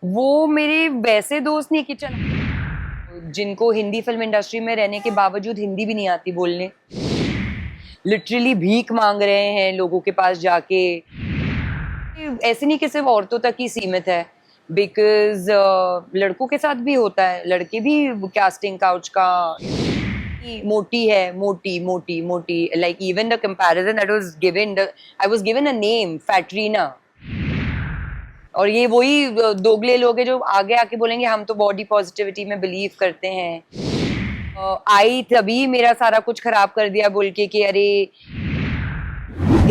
वो मेरे वैसे दोस्त नहीं कि चल जिनको हिंदी फिल्म इंडस्ट्री में रहने के बावजूद हिंदी भी नहीं आती बोलने, लिटरली भीख मांग रहे हैं लोगों के पास जाके। ऐसे नहीं कि सिर्फ औरतों तक ही सीमित है, बिकॉज लड़कों के साथ भी होता है। लड़के भी कास्टिंग काउच का मोटी है, मोटी मोटी मोटी, like even the comparison that was given, I was given a name Fatrina. और ये वही दोगले लोग हैं जो आगे आके बोलेंगे हम तो बॉडी पॉजिटिविटी में बिलीव करते हैं। आई तभी मेरा सारा कुछ खराब कर दिया बोल के कि अरे।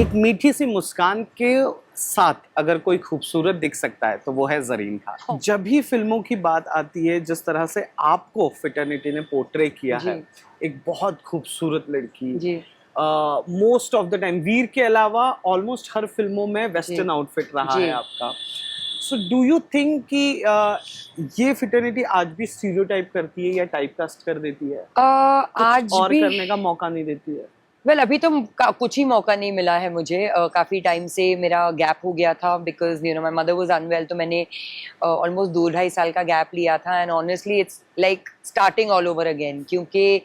एक मीठी सी मुस्कान के साथ अगर कोई खूबसूरत दिख सकता है तो वो है ज़रीन खान। जब भी फिल्मों की बात आती है, जिस तरह से आपको फिटर्निटी ने पोर्ट्रे किया है, एक बहुत खूबसूरत लड़की, मोस्ट ऑफ द टाइम वीर के अलावा ऑलमोस्ट हर फिल्मों में वेस्टर्न आउटफिट रहा है आपका। सो डू यू थिंक कि ये फिटर्निटी आज भी स्टीरियोटाइप करती है या टाइपकास्ट कर देती है, आज और भी करने का मौका नहीं देती है? अभी तो कुछ ही मौका नहीं मिला है मुझे। काफी टाइम से मेरा गैप हो गया था because you know my mother was unwell, तो मैंने ऑलमोस्ट 2-2.5 साल का गैप लिया था। And honestly it's like starting all over again, क्योंकि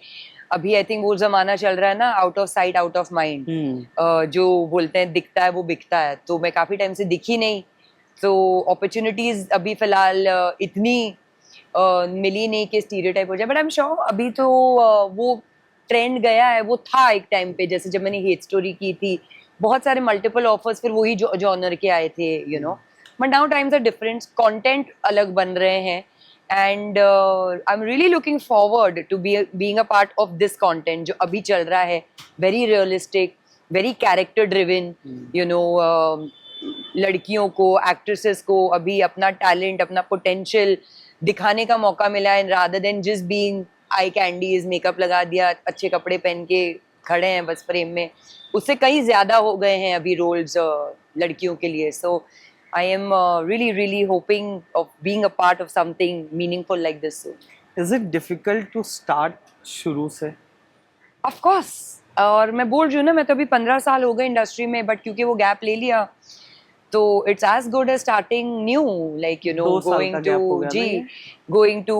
अभी आई थिंक वो जमाना चल रहा है ना, out of sight out of mind. जो बोलते हैं दिखता है वो बिकता है, तो मैं काफी टाइम से दिखी नहीं, तो अपॉर्चुनिटीज अभी फिलहाल इतनी मिली नहीं कि स्टीरियोटाइप हो जाए। बट आई एम श्योर अभी तो वो ट्रेंड गया है। वो था एक टाइम पे, जैसे जब मैंने हेट स्टोरी की थी, बहुत सारे मल्टीपल ऑफर्स फिर वही जॉनर के आए थे, you know. But now times are different, content अलग बन रहे हैं। And I am really looking forward to being a part of this content जो अभी चल रहा है। Very realistic, very character driven, you know. लड़कियों को, एक्ट्रेसेस को अभी अपना टैलेंट, अपना पोटेंशियल दिखाने का मौका मिला है, rather than just being I candies, makeup लगा दिया, अच्छे कपड़े पहन के खड़े हैं बस फ्रेम में। उससे कई ज्यादा हो गए हैं अभी रोल्स लड़कियों के लिए। So I am really really hoping of being a part of something meaningful like this. Is it difficult to start शुरू से? Of course. और मैं बोल रही हूँ ना, मैं तो अभी 15 साल हो गए इंडस्ट्री में, बट क्योंकि वो गैप ले लिया तो it's as good as starting new, like you know, going to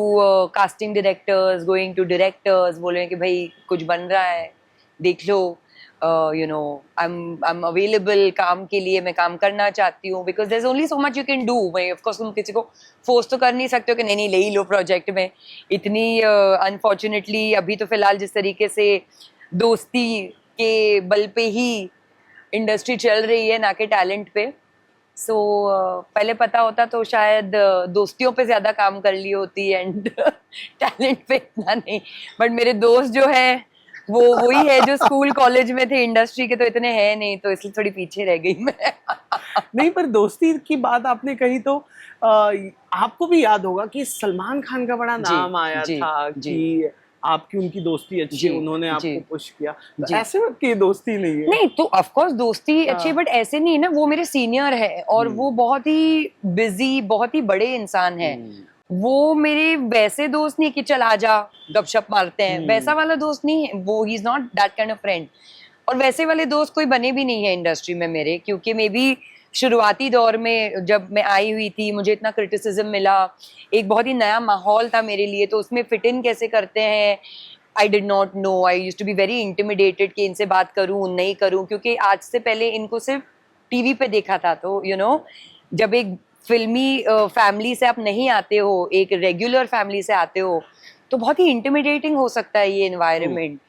casting directors, going to directors, बोल रहे हैं कि भाई कुछ बन रहा है देख लो, you know, I am available काम के लिए, मैं काम करना चाहती हूँ। Because there is only so much you can do. भाई ऑफ कोर्स तुम किसी को फोर्स तो कर नहीं सकते हो कि नहीं नहीं ले ही लो प्रोजेक्ट में। इतनी अनफॉर्चुनेटली अभी तो फिलहाल जिस तरीके से दोस्ती के बल पे ही इंडस्ट्री चल रही है, ना कि टैलेंट पे। सो पहले पता होता तो शायद दोस्तियों पे ज्यादा काम कर ली होती एंड टैलेंट पे इतना नहीं। बट मेरे दोस्त जो है वो वही है जो स्कूल कॉलेज में थे, इंडस्ट्री के तो इतने हैं नहीं, तो इसलिए थोड़ी पीछे रह गई मैं। नहीं, पर दोस्ती की बात आपने कही तो आपको भी याद होगा कि सलमान खान का बड़ा नाम आया था कि आपकी उनकी दोस्ती अच्छी, उन्होंने आपको पुश किया। तो ऐसे वक्त की दोस्ती नहीं है। नहीं, तो ऑफ कोर्स दोस्ती अच्छी, बट ऐसे नहीं ना, वो मेरे सीनियर है और वो बहुत ही बिजी, बहुत ही बड़े इंसान है। वो मेरे वैसे दोस्त नहीं कि चल आजा गपशप मारते हैं, वैसा वाला दोस्त नहीं है वो। ही is not that kind of friend. और वैसे वाले दोस्त कोई बने भी नहीं है इंडस्ट्री में मेरे, क्योंकि मे बी शुरुआती दौर में जब मैं आई हुई थी मुझे इतना क्रिटिसिज्म मिला, एक बहुत ही नया माहौल था मेरे लिए, तो उसमें फिट इन कैसे करते हैं I did not know. I used to be very intimidated कि इनसे बात करूं नहीं करूं, क्योंकि आज से पहले इनको सिर्फ टीवी पे देखा था। तो यू नो, जब एक फिल्मी फैमिली से आप नहीं आते हो, एक रेगुलर फैमिली से आते हो, तो बहुत ही इंटिमिडेटिंग हो सकता है ये एनवायरनमेंट।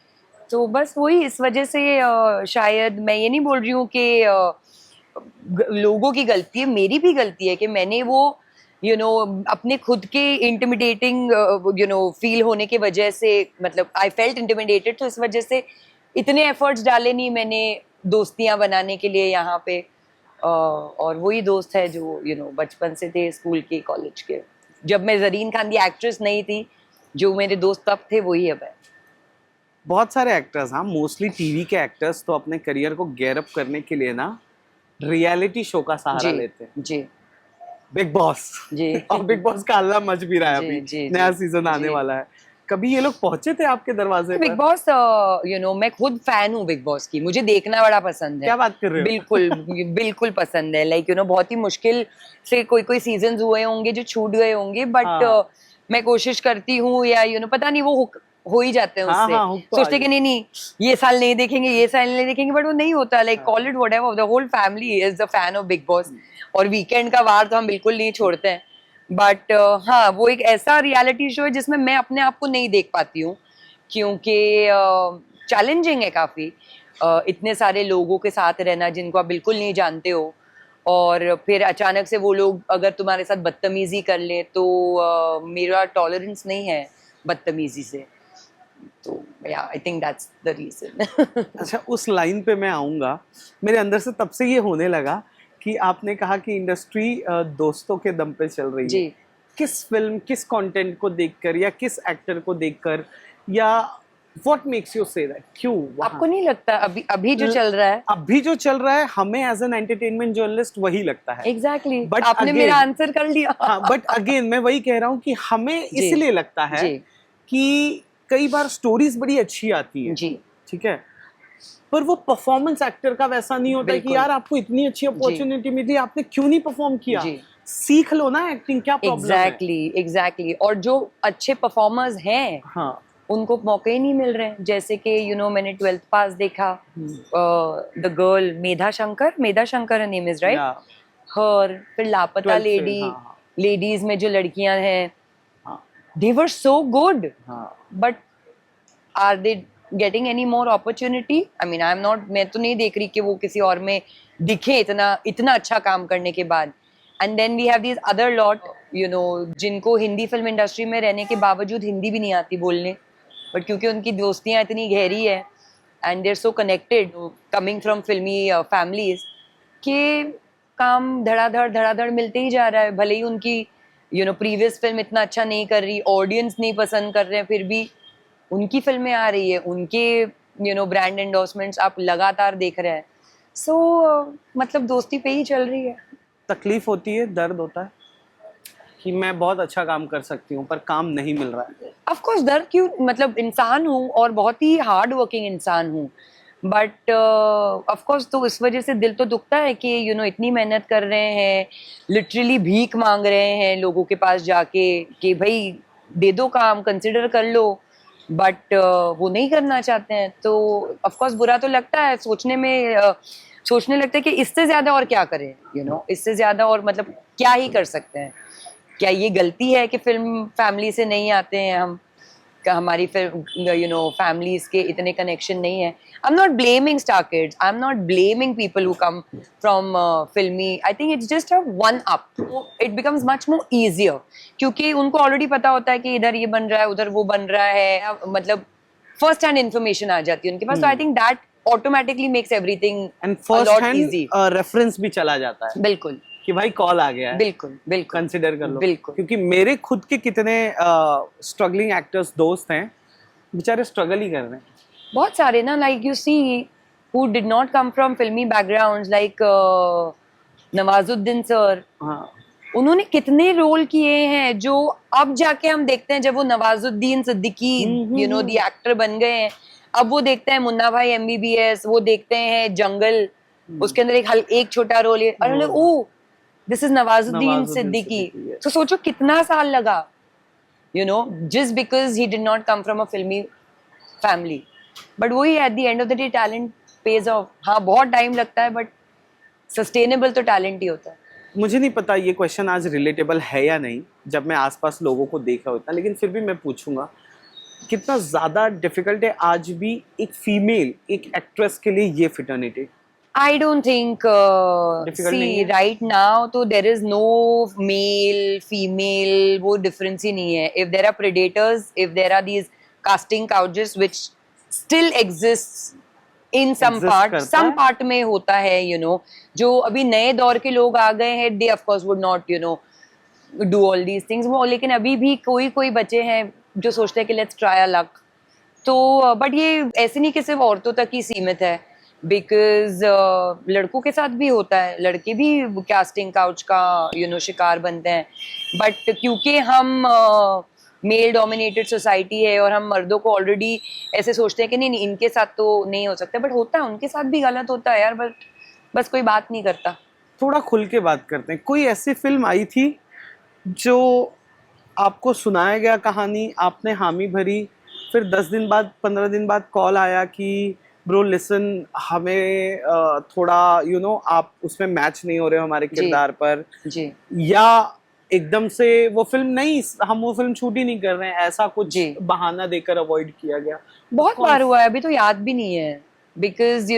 तो बस वही इस वजह से शायद मैं ये नहीं बोल रही हूँ कि लोगों की गलती है, मेरी भी गलती है कि मैंने वो यू नो अपने खुद के इंटिमिडेटिंग यू नो फील होने की वजह से, मतलब आई फेल्ट इंटिमिडेटेड, तो इस वजह से इतने एफर्ट्स डाले नहीं मैंने दोस्तियां बनाने के लिए यहाँ पे। और वही दोस्त है जो यू नो बचपन से थे, स्कूल के, कॉलेज के। जब मैं ज़रीन खान दी एक्ट्रेस नहीं थी, जो मेरे दोस्त तब थे वही अब है। बहुत सारे एक्टर्स, हाँ मोस्टली टीवी के एक्टर्स, तो अपने करियर को गेयर अप करने के लिए ना रियलिटी शो का सहारा लेते हैं। जी, बिग बॉस। जी। और बिग बॉस का हल्ला मच भी रहा है, जी, अभी जी, नया जी, सीजन आने जी, वाला है। कभी ये लोग पहुंचे थे आपके दरवाजे बिग पर? बॉस मैं खुद फैन हूँ बिग बॉस की, मुझे देखना बड़ा पसंद है। क्या बात कर रहे हो? बिल्कुल बिल्कुल पसंद है। लाइक बहुत ही मुश्किल से कोई सीजन हुए होंगे जो छूट गए होंगे, बट हाँ। मैं कोशिश करती हूँ, या पता नहीं वो हो ही जाते हैं हाँ, उससे। हाँ, हुक तो सोचते आ कि नहीं ये साल नहीं देखेंगे, ये साल नहीं देखेंगे, बट वो नहीं होता। Like call it whatever, the whole family is the fan of Bigg Boss. और वीकेंड का वार तो हम बिल्कुल नहीं छोड़ते हैं। बट हाँ, वो एक ऐसा रियलिटी शो है जिसमें मैं अपने आप को नहीं देख पाती हूँ, क्योंकि चैलेंजिंग है काफी। इतने सारे लोगों के साथ रहना जिनको आप बिल्कुल नहीं जानते हो, और फिर अचानक से वो लोग अगर तुम्हारे साथ बदतमीजी कर ले तो मेरा टॉलरेंस नहीं है बदतमीजी से। तो या I think that's the reason. अच्छा, उस लाइन पे मैं आऊंगा। मेरे अंदर से तब से ये होने लगा कि आपने कहा कि इंडस्ट्री दोस्तों के दम पे चल रही जी। है। किस फिल्म, किस कंटेंट को देखकर या किस एक्टर को देखकर, या what makes you say that, क्यों वहाँ? आपको नहीं लगता अभी अभी जो चल रहा है? अभी जो चल रहा है हमें एज एन एंटरटेनमेंट जर्नलिस्ट वही लगता है। एग्जैक्टली But आपने again- मेरा आंसर कर लिया। हाँ, बट अगेन मैं वही कह रहा हूँ कि हमें जी। इसलिए लगता है जी। कि कई बार स्टोरीज बड़ी अच्छी आती है, जी। ठीक है, पर वो परफॉर्मेंस एक्टर का वैसा नहीं होता है कि बिल्कुल। यार आपको इतनी अच्छी अपॉर्चुनिटी मिली, आपने क्यों नहीं परफॉर्म किया? जी। सीख लो ना एक्टिंग, क्या प्रॉब्लम है? एग्जैक्टली। और जो अच्छे परफॉर्मर्स हैं हाँ। उनको मौके ही नहीं मिल रहे हैं। जैसे कि मैंने 12th पास देखा, the girl Medha Shankar name is right, her, फिर लापता 12th फेल, लेडी, हाँ, लेडीज में जो लड़कियां हैं, हाँ, दे वर सो गुड, हाँ। But are they getting any more opportunity? I mean I am not, मैं तो नहीं देख रही कि वो किसी और में दिखे इतना अच्छा काम करने के बाद। And then we have these other lot जिनको हिंदी फिल्म इंडस्ट्री में रहने के बावजूद हिंदी भी नहीं आती बोलने, बट क्योंकि उनकी दोस्तियां इतनी गहरी है and they are so connected coming from फिल्मी फैमिलीज, कि काम धड़ाधड़ मिलते ही जा रहा है। भले ही उनकी प्रीवियस फिल्म इतना अच्छा नहीं कर रही, ऑडियंस नहीं पसंद कर रहे हैं, फिर भी उनकी फिल्में आ रही है, उनके ब्रांड एंडोर्समेंट्स आप लगातार देख रहे हैं। सो मतलब दोस्ती पे ही चल रही है। तकलीफ होती है, दर्द होता है कि मैं बहुत अच्छा काम कर सकती हूँ पर काम नहीं मिल रहा है। ऑफ कोर्स दर्द क्यों, मतलब इंसान हूँ और बहुत ही हार्ड वर्किंग इंसान हूँ, बट ऑफ कोर्स तो इस वजह से दिल तो दुखता है कि इतनी मेहनत कर रहे हैं, लिटरली भीख मांग रहे हैं लोगों के पास जाके कि भाई दे दो काम, कंसिडर कर लो, बट वो नहीं करना चाहते हैं। तो ऑफ कोर्स बुरा तो लगता है, सोचने लगता है कि इससे ज्यादा और क्या करें, इससे ज्यादा और मतलब क्या ही कर सकते हैं। क्या ये गलती है कि फिल्म फैमिली से नहीं आते हैं हम, हमारी फिल्म फैमिलीज के इतने कनेक्शन नहीं है? I am not blaming star kids, I am not blaming people who come from फिल्मी। I think it's just a one up, it becomes much more easier, क्योंकि उनको ऑलरेडी पता होता है कि इधर ये बन रहा है, उधर वो बन रहा है, मतलब फर्स्ट हैंड इन्फॉर्मेशन आ जाती है उनके पास। तो आई think that automatically makes everything and a first lot hand easy. Reference भी चला जाता है बिल्कुल कि भाई कॉल आ गया है, बिल्कुल बिल्कुल कंसिडर कर लो। बिल्कुल। क्योंकि मेरे खुद के कितने स्ट्रगलिंग एक्टर्स दोस्त हैं, बेचारे स्ट्रगल ही कर रहे हैं। बहुत सारे ना, like you see who did not come from फिल्मी बैकग्राउंड्स, लाइक नवाजुद्दीन सर, हाँ, उन्होंने कितने रोल किए हैं जो अब जाके हम देखते हैं, जब वो नवाजुद्दीन सिद्दीकी द एक्टर बन गए हैं, अब वो देखते हैं मुन्ना भाई MBBS, वो देखते हैं जंगल, उसके अंदर एक छोटा रोल है, और oh this is Nawazuddin Siddiqui. yes. तो सोचो कितना साल लगा, just because he did not come from a filmy family, but वही at the end of the day talent pays off। हाँ बहुत टाइम लगता है, बट सस्टेनेबल तो टैलेंट ही होता है। मुझे नहीं पता ये क्वेश्चन आज रिलेटेबल है या नहीं, जब मैं आसपास लोगों को देखा होता, लेकिन फिर भी मैं पूछूंगा, कितना ज़्यादा डिफिकल्ट है आज भी एक फीमेल, एक एक्ट्रेस के लिए ये फिटर्निटी? I don't think Difficult नहीं see है? right now तो there is no male female, वो difference ही नहीं है। If there are predators, if there are these casting couches which still exists in some Exist part, करता some है? part में होता है, जो अभी नए दौर के लोग आ गए हैं, they of course would not do all these things, वो, लेकिन अभी भी कोई बच्चे हैं जो सोचते हैं कि let's try our luck। तो बट ये ऐसे नहीं कि सिर्फ औरतों तक ही सीमित है, बिकॉज लड़कों के साथ भी होता है, लड़के भी कास्टिंग काउच का शिकार बनते हैं, बट क्योंकि हम मेल डोमिनेटेड सोसाइटी है और हम मर्दों को ऑलरेडी ऐसे सोचते हैं कि नहीं नहीं इनके साथ तो नहीं हो सकता, बट होता है, उनके साथ भी गलत होता है यार, बट बस कोई बात नहीं करता। थोड़ा खुल के बात करते हैं। कोई ऐसी फिल्म आई थी जो आपको सुनाया गया कहानी, आपने हामी भरी, फिर 10 दिन बाद 15 दिन बाद कॉल आया कि ब्रो लिसन, हमें थोड़ा आप उसमें मैच नहीं हो रहे हो हमारे किरदार पर, जी या एकदम से वो फिल्म नहीं, हम वो फिल्म शूट ही नहीं कर रहे हैं, ऐसा कुछ जी बहाना देकर अवॉइड किया गया? बहुत बार हुआ है, अभी तो याद भी नहीं है, बिकॉज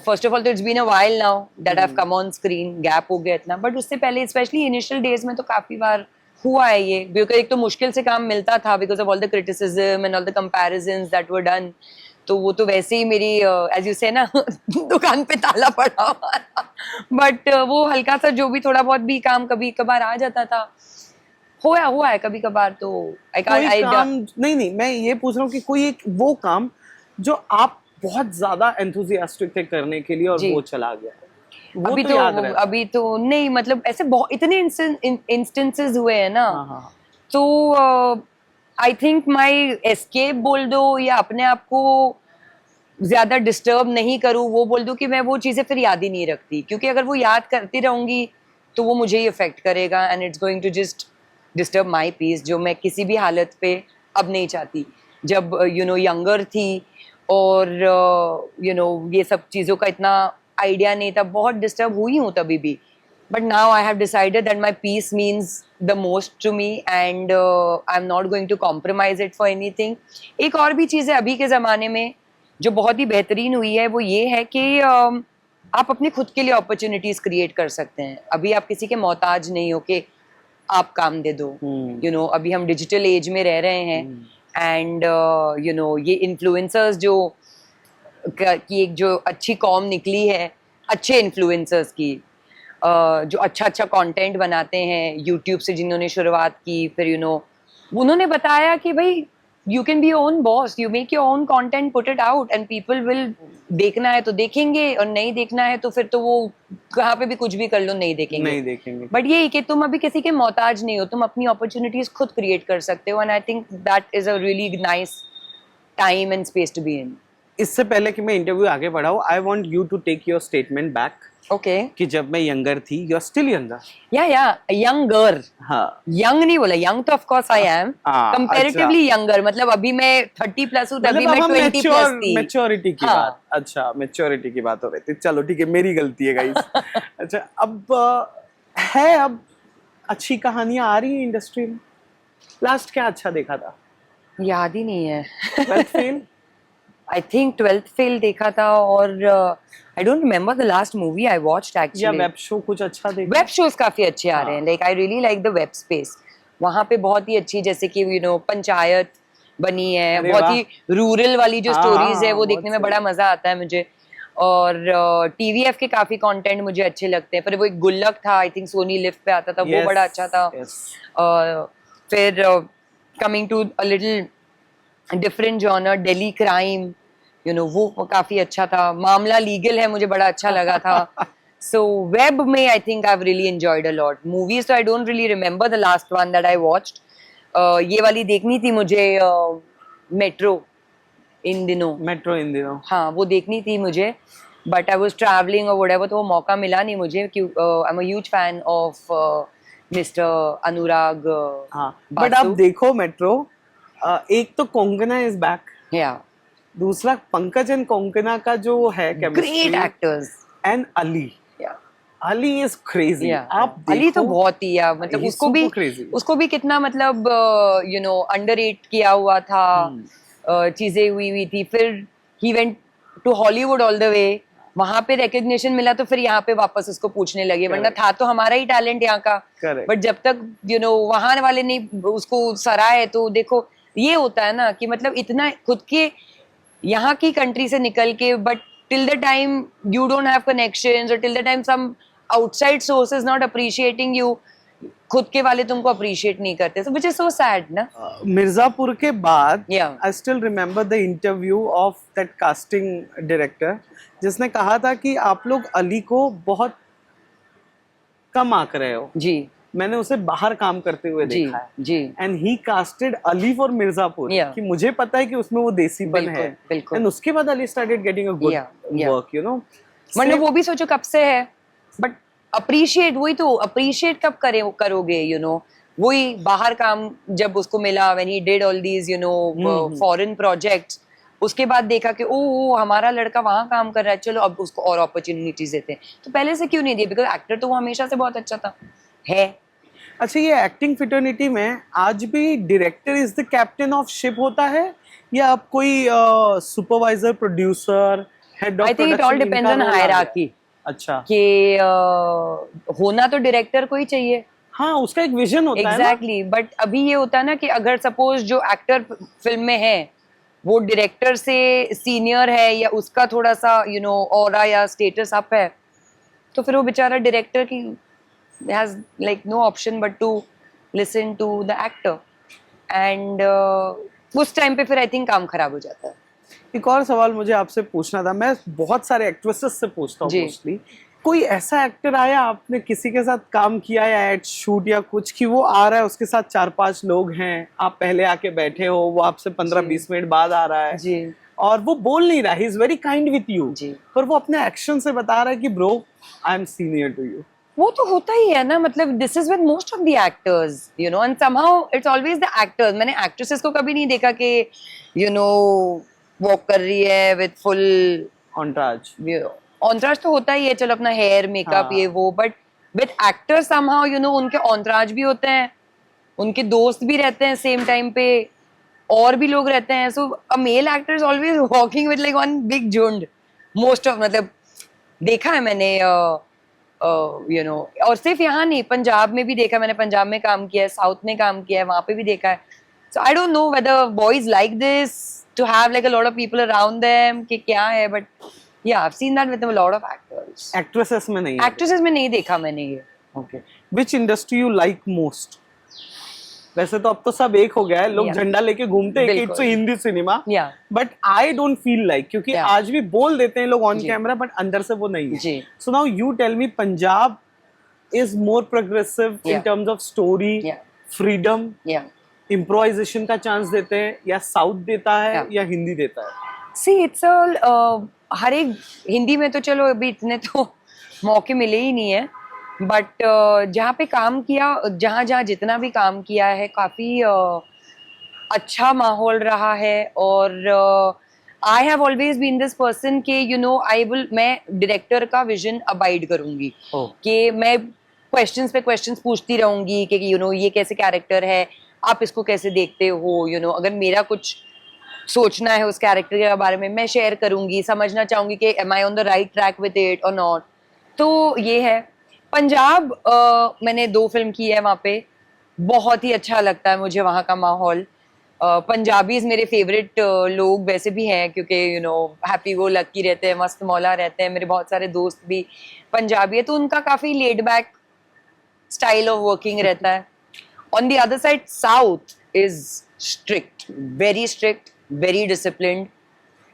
फर्स्ट ऑफ ऑल तो it's been a while now that I have come on screen, gap हो गया इतना, बट उससे पहले स्पेशली इनिशियल डेज में तो काफी बार हुआ है ये, बिकॉज एक तो मुश्किल से काम मिलता था because of all the criticism and all the comparisons that were done, तो वो तो वैसे ही मेरी एज यू से ना दुकान पे ताला पड़ा हुआ था, बट वो हल्का सा जो भी थोड़ा बहुत भी काम कभी कभार आ जाता था, हुआ है कभी कभार, तो कोई काम नहीं, मैं ये पूछ रहा हूँ कि कोई एक वो काम जो आप बहुत ज्यादा एंथुसियास्टिक थे करने के लिए और वो चला गया, वो अभी तो याद रहता है। अभी तो नहीं, मतलब ऐसे बहुत इतने इंस्टेंसेस हुए हैं ना, हाँ। तो आई थिंक माई एस्केप बोल दो या अपने आप को ज्यादा डिस्टर्ब नहीं करूँ वो बोल दो, कि मैं वो चीजें फिर याद ही नहीं रखती, क्योंकि अगर वो याद करती रहूंगी तो वो मुझे ही अफेक्ट करेगा and it's going to just disturb my peace, जो मैं किसी भी हालत पे अब नहीं चाहती। जब यंगर थी और ये सब चीज़ों का इतना आइडिया नहीं था, बहुत डिस्टर्ब हुई हूँ तभी भी, but now I have decided that my peace means the most to me and I am not going to compromise it for anything. एक और भी चीज़ है अभी के ज़माने में जो बहुत ही बेहतरीन हुई है, वो ये है कि आप अपने खुद के लिए अपॉर्चुनिटीज क्रिएट कर सकते हैं। अभी आप किसी के मोहताज नहीं हो कि आप काम दे दो, अभी हम डिजिटल एज में रह रहे हैं एंड ये इन्फ्लुएंसर्स की एक जो अच्छी कॉम निकली है, अच्छे इन्फ्लुएंसर्स की, जो अच्छा अच्छा कंटेंट बनाते हैं यूट्यूब से, जिन्होंने शुरुआत की, फिर उन्होंने बताया कि भाई you can be your own boss, you make your own content, put it out and people will, देखना है तो देखेंगे और नहीं देखना है तो फिर तो वो कहाँ पे भी कुछ भी कर लो, नहीं देखेंगे। बट ये कि तुम अभी किसी के मोहताज नहीं हो, तुम अपनी अपॉर्चुनिटीज खुद क्रिएट कर सकते हो and I think that is a really nice time and space to be in. इससे पहले कि मैं इंटरव्यू आगे बढ़ाऊं, I want you to take your statement back. Okay, कि जब मैं यंगर थी, यू आर स्टिल यंगर। या यंगर, हाँ, यंग नहीं बोला, यंग तो of course I am, comparatively younger, मतलब अभी मैं 30 प्लस हूँ, तभी मैं 20 प्लस थी। मैच्योरिटी की बात, अच्छा मैच्योरिटी की बात हो रही थी, चलो ठीक है, मेरी गलती है गाइस। अच्छा, अब अच्छी कहानियां आ रही हैं इंडस्ट्री में। लास्ट क्या अच्छा देखा था? याद ही नहीं है। 12th fail, I think 12th fail देखा था, और I don't remember the last movie I watched actually. या वेब शो कुछ अच्छा देखा? वेब शोज काफी अच्छे आ रहे हैं, like I really like the web space, वहां पे बहुत ही अच्छी, जैसे कि पंचायत बनी है, बहुत ही रूरल वाली जो स्टोरीज है वो देखने में बड़ा मजा आता है मुझे, और टीवीएफ के काफी कंटेंट मुझे अच्छे लगते हैं। फिर वो एक गुल्लक था, आई थिंक सोनी लिव पे आता था, वो बड़ा अच्छा था। फिर coming to a little different genre, Delhi crime, वो काफी अच्छा था। मामला लीगल है, मुझे बड़ा अच्छा लगा था। सो वेब में I think I have really enjoyed a lot. Movies तो I don't really remember the last one that I watched. ये वाली देखनी थी मुझे, मेट्रो इन दिनों, हाँ वो देखनी थी मुझे, बट आई वाज ट्रैवलिंग और व्हाटएवर, तो वो मौका मिला नहीं मुझे। I am a huge fan of mister Anurag. हाँ, बट आप देखो मेट्रो, एक तो कोंकणा इज बैक, या दूसरा पंकज एंड कोंकणा का जो है chemistry, great actors, and Ali is crazy. आप देखो, अली तो बहुत ही, या मतलब उसको भी कितना, मतलब अंडररेट किया हुआ था, चीजें हुई थी। फिर he went to Hollywood all the way, वहां पे रिकग्निशन मिला तो फिर यहाँ पे वापस उसको पूछने लगे, वरना था तो हमारा ही टैलेंट यहाँ का। बट जब तक वहां वाले ने उसको सराहे, तो देखो ये होता है ना कि मतलब इतना खुद के यहाँ की कंट्री से निकल के, but till the time you don't have connections, और till the time some outside source is not appreciating you, खुद के वाले तुमको अप्रिशिएट नहीं करते, व्हिच इज सो सैड ना। मिर्जापुर के बाद I still remember the interview of that casting director, जिसने कहा था कि आप लोग अली को बहुत कम आंक रहे हो जी, मैंने उसे बाहर काम करते हुए जी देखा है जी and he casted Ali for Mirzapur Yeah. कि मुझे पता है कि उसमें वो देसीपन है बिल्कुल बिल्कुल एंड उसके बाद Ali started getting a good Yeah, yeah. Work, you know. मतलब वो भी सोचो कब से है, बट अप्रिशिएट वही तो, अप्रिशिएट कब करोगे, यू नो, वही बाहर काम जब उसको मिला, when he did all these you know foreign projects, उसके बाद देखा कि ओ हमारा लड़का वहां काम कर रहा है, चलो अब उसको और अपॉर्चुनिटीज देते हैं। तो पहले से क्यों नहीं दिए? बिकॉज एक्टर तो वो हमेशा से बहुत अच्छा था है। अच्छा, ये एक्टिंग फिटर्निटी में आज भी director is the captain of ship होता है या अब कोई supervisor, producer, head of I think it all depends on hierarchy अच्छा कि होना तो डायरेक्टर को ही चाहिए। हाँ, उसका एक विजन होता है ना। एग्जैक्टली, बट अभी ये होता है ना कि अगर सपोज जो एक्टर फिल्म में है वो डायरेक्टर से सीनियर है या उसका थोड़ा सा यू नो ऑरा या स्टेटस अप है, तो फिर वो बेचारा डायरेक्टर की has like no option but to listen to the actor and उस टाइम पे फिर आई थिंक काम खराब हो जाता है। एक और सवाल मुझे आपसे पूछना था, मैं बहुत सारे एक्ट्रेसेस से पूछता हूँ जी। मोस्टली, कोई ऐसा एक्टर आया आपने किसी के साथ काम किया या एट शूट या कुछ कि वो आ रहा है उसके साथ 4-5 लोग हैं, आप पहले आके बैठे हो, वो आपसे 15-20 मिनट बाद आ रहा है जी और वो बोल नहीं रहा, he is very kind with you, जी, पर वो अपने एक्शन से बता रहा है कि bro I am senior to you. वो तो होता ही है ना, मतलब this is with most of the actors you know, and somehow it's always the actors. मैंने एक्ट्रेसेस को कभी नहीं देखा कि यू नो वॉक कर रही है विद फुल ऑनराज, ऑनराज तो होता ही है, चलो अपना हेयर मेकअप हाँ। ये वो, but with actors somehow you know उनके ऑनराज भी होते हैं, उनके दोस्त भी रहते हैं सेम टाइम पे, और भी लोग रहते हैं। So a male actor is always walking with like one big झुंड मोस्ट ऑफ, मतलब देखा है मैंने यू नो, और सिर्फ यहाँ नहीं, पंजाब में भी देखा मैंने, पंजाब में काम किया है, साउथ में काम किया है, वहां पे भी देखा है। So I don't know whether boys like this to have like a lot of people around them कि क्या है, but yeah I have seen that with a lot of actors. Actresses में नहीं है। एक्ट्रेसेस में नहीं देखा मैंने ये। Okay, which industry you like most? वैसे तो अब तो सब एक हो गया है, लोग Yeah. झंडा लेके घूमते हैं कि बिल्कुल। इट्स हिंदी सिनेमा, या but I don't feel like, क्योंकि Yeah. आज भी बोल देते हैं लोग ऑन जी। कैमरा बट अंदर से वो नहीं है। जी so now you tell me, Punjab is more progressive in Yeah. Terms of story, या फ्रीडम, या इम्प्रोवाइजेशन का चांस देते हैं, या साउथ देता है Yeah. या हिंदी देता है? सी इट्स हर एक, हिंदी में तो चलो अभी इतने तो मौके मिले ही नहीं है, बट जहाँ पे काम किया, जहाँ जहाँ जितना भी काम किया है, काफी अच्छा माहौल रहा है। और I have always been this person के यू नो आई विल, मैं डायरेक्टर का विजन अबाइड करूंगी Oh. कि मैं क्वेश्चंस पे क्वेश्चंस पूछती रहूंगी कि यू नो ये कैसे कैरेक्टर है, आप इसको कैसे देखते हो, यू नो अगर मेरा कुछ सोचना है उस कैरेक्टर के बारे में मैं शेयर करूंगी, समझना चाहूंगी कि am I on the right track with it और नॉट। तो ये है। पंजाब मैंने 2 फिल्म की है वहाँ पे, बहुत ही अच्छा लगता है मुझे वहाँ का माहौल। पंजाबीज मेरे फेवरेट लोग वैसे भी हैं, क्योंकि you know happy go lucky रहते हैं, मस्त मौला रहते हैं, मेरे बहुत सारे दोस्त भी पंजाबी है, तो उनका काफी laid back style of working रहता है। On the other side south is strict, very disciplined,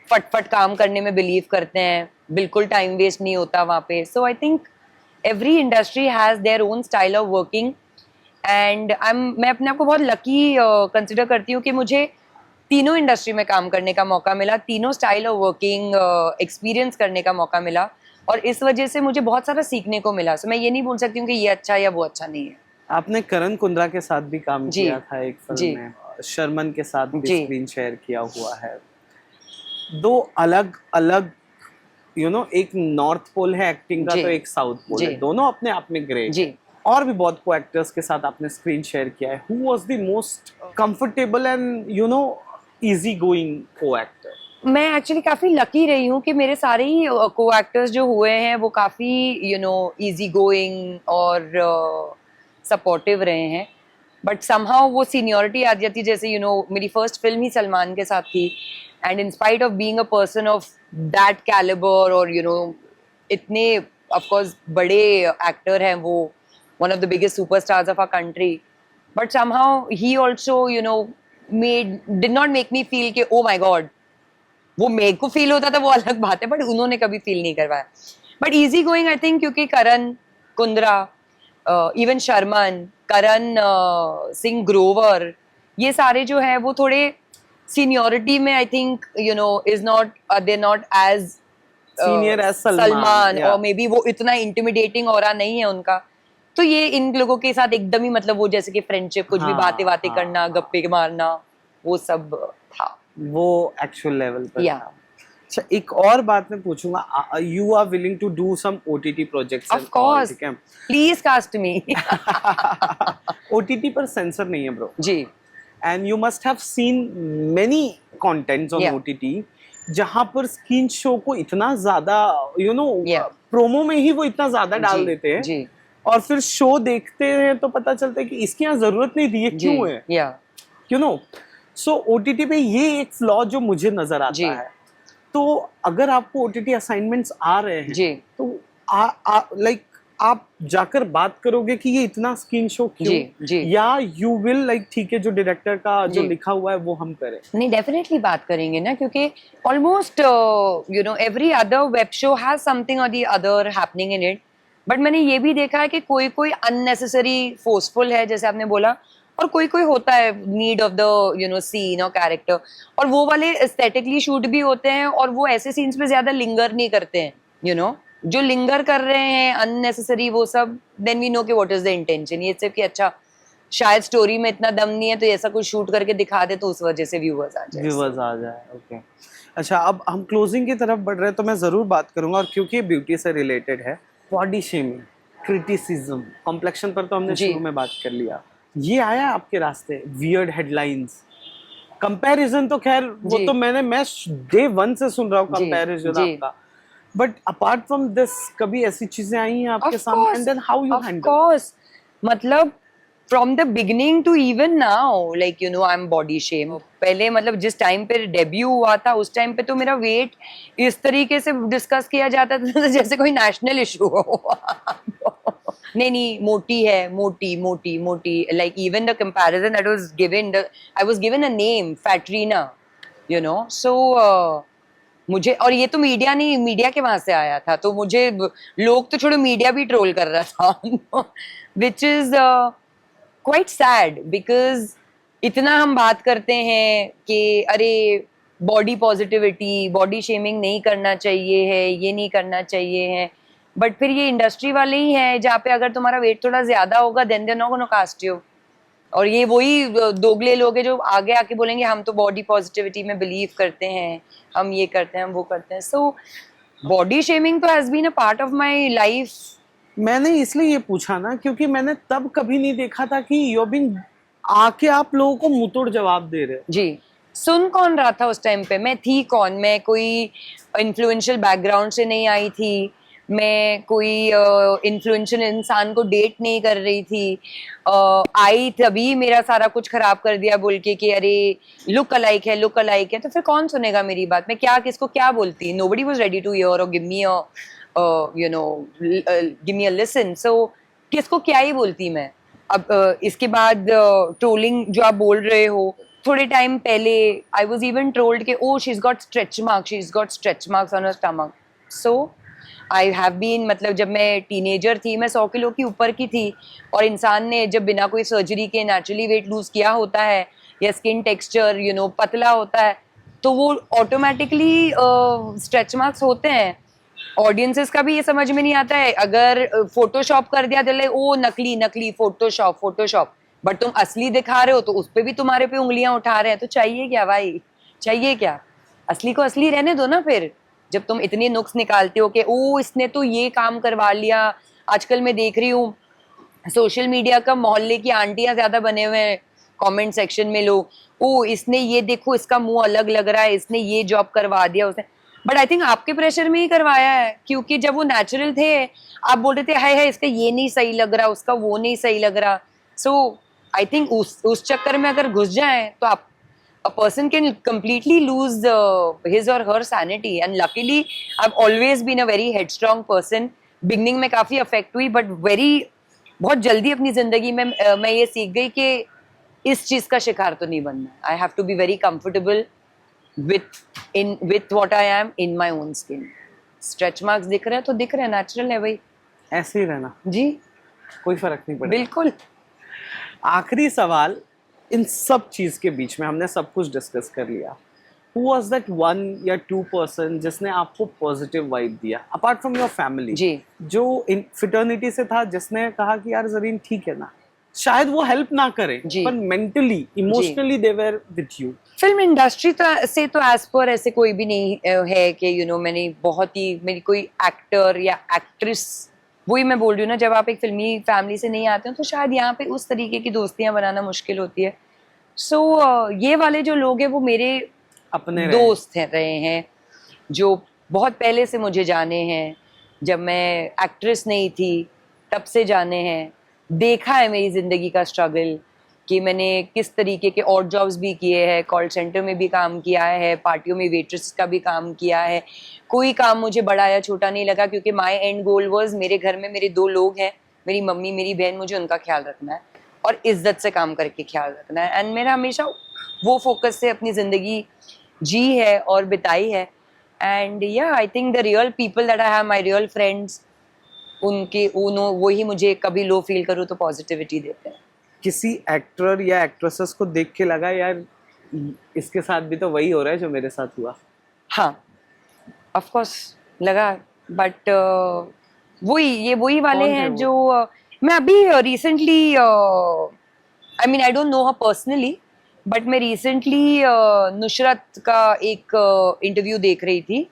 फटफट काम करने में बिलीव करते हैं, बिल्कुल टाइम वेस्ट नहीं होता वहाँ पे। So I think every industry has their own style of working and मैं अपने आप को बहुत लकी कंसिडर करती हूँ कि मुझे तीनों इंडस्ट्री में काम करने का मौका मिला, तीनों स्टाइल ऑफ वर्किंग एक्सपीरियंस करने का मौका मिला, और इस वजह से मुझे बहुत सारा सीखने को मिला। सो मैं ये नहीं बोल सकती हूँ कि ये अच्छा या वो अच्छा नहीं है। आपने करण कुंद्रा के साथ भी काम जी। किया था एक जी। फिल्म में, शर्मन के साथ भी जी। स्क्रीन शेयर किया हुआ है। 2 अलग अलग यू नो, एक नॉर्थ पोल है एक्टिंग का जी। तो एक साउथ पोल जी। है, दोनों अपने आप में ग्रेट। जी। और भी बहुत को एक्टर्स के साथ आपने स्क्रीन शेयर किया है, who was the most comfortable and you know easy going को एक्टर? मैं एक्चुअली काफी लकी रही हूँ कि मेरे सारे ही को एक्टर्स जो हुए हैं वो काफी यू नो इजी गोइंग और सपोर्टिव रहे हैं, बट समहाउ वो सीनियरिटी आ जाती, जैसे यू नो मेरी फर्स्ट फिल्म ही सलमान के साथ थी, and in spite of being a person of that calibre और यू नो इतने ऑफ कोर्स बड़े एक्टर हैं वो, one of the biggest superstars of our country, but somehow he also you know did not make me feel कि oh my God, वो मेरे को feel होता था वो अलग बात है, बट उन्होंने कभी फील नहीं करवाया। But easy going I think, क्योंकि करण कुंद्रा इवन शर्मन, करण सिंह ग्रोवर, ये सारे जो है वो थोड़े सीनियोरिटी में I think you know is not, they not as senior as Salman, yeah. और मे बी वो इतना इंटिमिडेटिंग ऑरा नहीं है उनका, तो ये इन लोगों के साथ एकदम ही मतलब वो जैसे कि फ्रेंडशिप, कुछ भी बातें बातें करना, गप्पे मारना, वो सब था, वो एक्चुअल लेवल पर या था। अच्छा, एक और बात मैं पूछूंगा, you are willing to do some OTT projects? Of course, please cast me. OTT पर सेंसर नहीं है ब्रो, जी, and you must have seen many contents on Yeah. OTT जहां पर स्क्रीन शो को इतना ज्यादा यू नो Yeah. प्रोमो में ही वो इतना ज्यादा डाल जी, देते हैं, जी, और फिर शो देखते हैं तो पता चलता है कि इसकी यहाँ जरूरत नहीं थी, ये जी, क्यों है, या यू नो। सो ओटीटी पे ये एक फ्लॉ जो मुझे नजर जी। आता है। तो अगर आपको ओटीटी असाइनमेंट्स आ रहे हैं जी, तो लाइक आप जाकर बात करोगे कि ये इतना स्क्रीन शो क्यों, जी, जी। या यू विल लाइक ठीक है जो डायरेक्टर का जो जी। लिखा हुआ है वो हम करें? नहीं, डेफिनेटली बात करेंगे ना, क्योंकि almost you know every other web show has something और the other happening in it, but मैंने ये भी देखा है कि कोई कोई अननेसेसरी फोर्सफुल है, जैसे आपने बोला, और कोई कोई होता है need of the you know scene और कैरेक्टर, और वो वाले एस्थेटिकली शूट भी होते हैं, और वो ऐसे सीन्स पे ज्यादा लिंगर नहीं करते हैं, यू नो जो लिंगर कर रहे हैं अननेसेसरी वो सब, देन वी नो कि व्हाट इज द इंटेंशन, ये सिर्फ कि अच्छा शायद स्टोरी में इतना दम नहीं है तो ऐसा कुछ शूट करके दिखा दे तो उस वजह से व्यूअर्स आ जाए, आ जाए। ओके, अच्छा, अब हम क्लोजिंग की तरफ बढ़ रहे हैं तो मैं जरूर बात करूंगा, और क्योंकि ब्यूटी से रिलेटेड है, बॉडी शेमिंग, क्रिटिसिज्म, कॉम्प्लेक्शन पर तो हमने जी। शुरू में बात कर लिया, ये आया आपके रास्ते? वियर्ड हेडलाइंस, कंपैरिजन तो खैर वो जी। तो मैं डे वन से सुन रहा हूँ जी, कंपैरिजन जी। आपका, बट अपार्ट फ्रॉम दिस कभी ऐसी चीजें आई हैं आपके Of सामने, course, and then how you of handle? course. मतलब from the beginning to even now, like you know, I'm body shame. पहले मतलब जिस टाइम पे डेब्यू हुआ था उस टाइम पे तो मेरा वेट इस तरीके से डिस्कस किया जाता था जैसे कोई नेशनल इशू हो। नहीं नहीं, मोटी है, मोटी मोटी मोटी, like even the comparison that was given, I was given a name, Fatrina, you know, so मुझे, और ये तो मीडिया नहीं, मीडिया के वहां से आया था, तो मुझे लोग तो छोड़ो मीडिया भी ट्रोल कर रहा था, which is quite sad, because इतना हम बात करते हैं कि अरे बॉडी पॉजिटिविटी, बॉडी शेमिंग नहीं करना चाहिए है, ये नहीं करना चाहिए है, बट फिर ये इंडस्ट्री वाले ही हैं जहाँ पे अगर तुम्हारा वेट थोड़ा ज्यादा होगा then they not gonna cast you, और ये वही दोगले लोग हैं जो आगे आके बोलेंगे हम तो बॉडी पॉजिटिविटी में बिलीव करते हैं, हम ये करते हैं, हम वो करते हैं। सो बॉडी शेमिंग तो has been a part of my life. मैंने इसलिए ये पूछा ना क्योंकि मैंने तब कभी नहीं देखा था कि यू बिन आके आप लोगों को मुंहतोड़ जवाब दे रहे। जी, सुन कौन रहा था उस टाइम पे, मैं थी कौन, मैं कोई इन्फ्लुएंशियल बैकग्राउंड से नहीं आई थी, मैं कोई इन्फ्लुएंशियल इंसान को डेट नहीं कर रही थी, आई तभी मेरा सारा कुछ खराब कर दिया बोल के कि अरे लुक अलाइक है, लुक अलाइक है, तो फिर कौन सुनेगा मेरी बात, मैं क्या किसको क्या बोलती, nobody was ready to hear और give me a you know give me a listen, so किसको क्या ही बोलती मैं। अब इसके बाद ट्रोलिंग जो आप बोल रहे हो, थोड़े टाइम पहले आई वाज इवन ट्रोल्ड कि oh she is got stretch marks, she is got stretch marks on her stomach, so I have been, मतलब जब मैं टीनेजर थी मैं 100 किलो की ऊपर की थी, और इंसान ने जब बिना कोई सर्जरी के नेचुरली वेट लूज किया होता है या स्किन टेक्सचर यू नो पतला होता है तो वो ऑटोमेटिकली स्ट्रेच मार्क्स होते हैं। ऑडियंसेस का भी ये समझ में नहीं आता है, अगर फोटोशॉप कर दिया तो ओ नकली नकली फोटोशॉप फोटोशॉप, बट तुम असली दिखा रहे हो तो उस पे भी तुम्हारे पे उंगलियां उठा रहे हैं, तो चाहिए क्या भाई, चाहिए क्या, असली को असली रहने दो ना। फिर जब तुम इतने नुक्स निकालते हो कि ओ इसने तो ये काम करवा लिया, आजकल मैं देख रही हूँ सोशल मीडिया का मोहल्ले की आंटियां ज्यादा बने हुए हैं कमेंट सेक्शन में, लोग ओ इसने ये देखो इसका मुंह अलग लग रहा है, इसने ये जॉब करवा दिया उसने, बट आई थिंक आपके प्रेशर में ही करवाया है, क्योंकि जब वो नेचुरल थे आप बोल रहे थे हाय हाय इसका ये नहीं सही लग रहा, उसका वो नहीं सही लग रहा, सो आई थिंक उस चक्कर में अगर घुस जाए तो आप a person can completely lose his or her sanity, and luckily I've always been a very headstrong person. beginning में काफी affect हुई, but बहुत जल्दी अपनी जिंदगी में मैं ये सीख गई कि इस चीज का शिकार तो नहीं बनना। I have to be very comfortable with what I am in my own skin. stretch marks दिख रहे हैं तो दिख रहे हैं, natural है भाई, ऐसे ही रहना जी। कोई फर्क नहीं पड़ेगा। बिल्कुल। आखिरी सवाल, इन सब चीज के बीच में हमने सब कुछ डिस्कस कर लिया, Who was that one या 2% जिसने आपको पॉजिटिव वाइब दिया अपार्ट फ्रॉम योर फैमिली, जी। जो इन फिटर्निटी से था, जिसने कहा कि यार जरीन ठीक है ना, शायद वो हेल्प ना करे जी। पर mentally emotionally they were with you? Film industry से तो एज पर ऐसे कोई भी नहीं है कि मैंने बहुत ही मेरी कोई एक्टर या एक्ट्रेस, वही मैं बोल रही हूँ ना, जब आप एक फिल्मी फैमिली से नहीं आते हो तो शायद यहाँ पे उस तरीके की दोस्तियां बनाना मुश्किल होती है। सो ये वाले जो लोग हैं वो मेरे अपने दोस्त रहे हैं, जो बहुत पहले से मुझे जाने हैं, जब मैं एक्ट्रेस नहीं थी तब से जाने हैं, देखा है मेरी जिंदगी का स्ट्रगल कि मैंने किस तरीके के और जॉब्स भी किए हैं, कॉल सेंटर में भी काम किया है, पार्टियों में वेट्रेस का भी काम किया है। कोई काम मुझे बड़ा या छोटा नहीं लगा क्योंकि माय एंड गोल वाज मेरे घर में मेरे 2 लोग हैं, मेरी मम्मी मेरी बहन, मुझे उनका ख्याल रखना है और इज्जत से काम करके ख्याल रखना है। एंड मेरा हमेशा वो फोकस से अपनी जिंदगी जी है और बिताई है। एंड या I think the real people that I have, my real friends, वही मुझे कभी लो फील करूँ तो पॉजिटिविटी देते हैं। किसी एक्टर या एक्ट्रेसेस को देख के लगा यार इसके साथ भी तो वही हो रहा है जो मेरे साथ हुआ? हाँ, ऑफ कोर्स लगा, बट वही वाले कौन है हैं वो? जो मैं अभी recently, I mean I don't no her personally, but मैं रिसेंटली नुसरत का एक इंटरव्यू देख रही थी,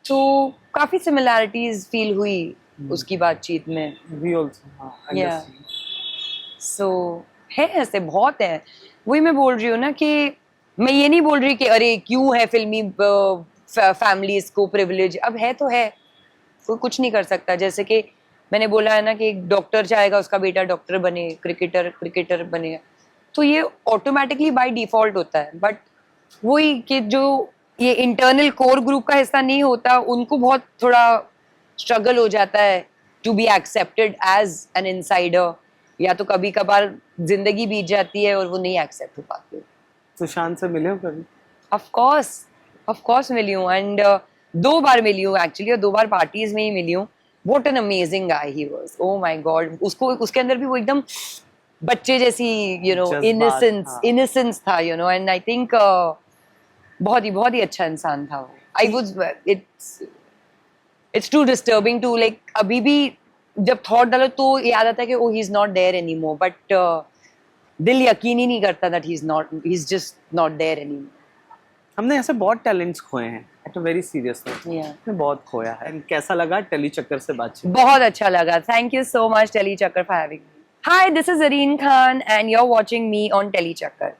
तो काफी सिमिलैरिटीज फील हुई उसकी बातचीत में। We also, हाँ, Yeah. understand. सो है ऐसे बहुत है। वही मैं बोल रही हूँ ना कि मैं ये नहीं बोल रही कि अरे क्यों है फिल्मी फैमिलीज को प्रिविलेज, अब है तो है, कोई कुछ नहीं कर सकता। जैसे कि मैंने बोला है ना कि एक डॉक्टर चाहेगा उसका बेटा डॉक्टर बने, क्रिकेटर बने, तो ये ऑटोमेटिकली बाय डिफॉल्ट होता है। बट वही कि जो ये इंटरनल कोर ग्रुप का हिस्सा नहीं होता, उनको बहुत थोड़ा स्ट्रगल हो जाता है to be accepted as an insider, या तो कभी कभार जिंदगी बीत जाती है और वो नहीं एक्सेप्ट हो पाते। सुशांत से मिले हो कभी? ऑफ कोर्स मिली हूँ, एंड 2 बार मिली हूँ एक्चुअली, और 2 बार पार्टीज में ही मिली हूँ। What an amazing guy he was, oh my God. उसको उसके अंदर भी वो एकदम बच्चे जैसी जज्बात, हाँ। इनोसेंस था, एंड आई थिंक बहुत ही अच्छा इंसान था वो। I was it's too disturbing to like, अभी भी जब थॉट डालो तो याद आता है कि he is not there anymore, but दिल यकीन ही नहीं करता that he is just not there anymore. हमने ऐसे बहुत टैलेंट्स खोए हैं at a very serious note, हमने बहुत खोया है। And कैसा लगा टेली चक्कर से बातचीत? बहुत अच्छा लगा, thank you so much Telly Chakkar for having me. Hi, this is Zareen Khan and you are watching me on Telly चक्कर।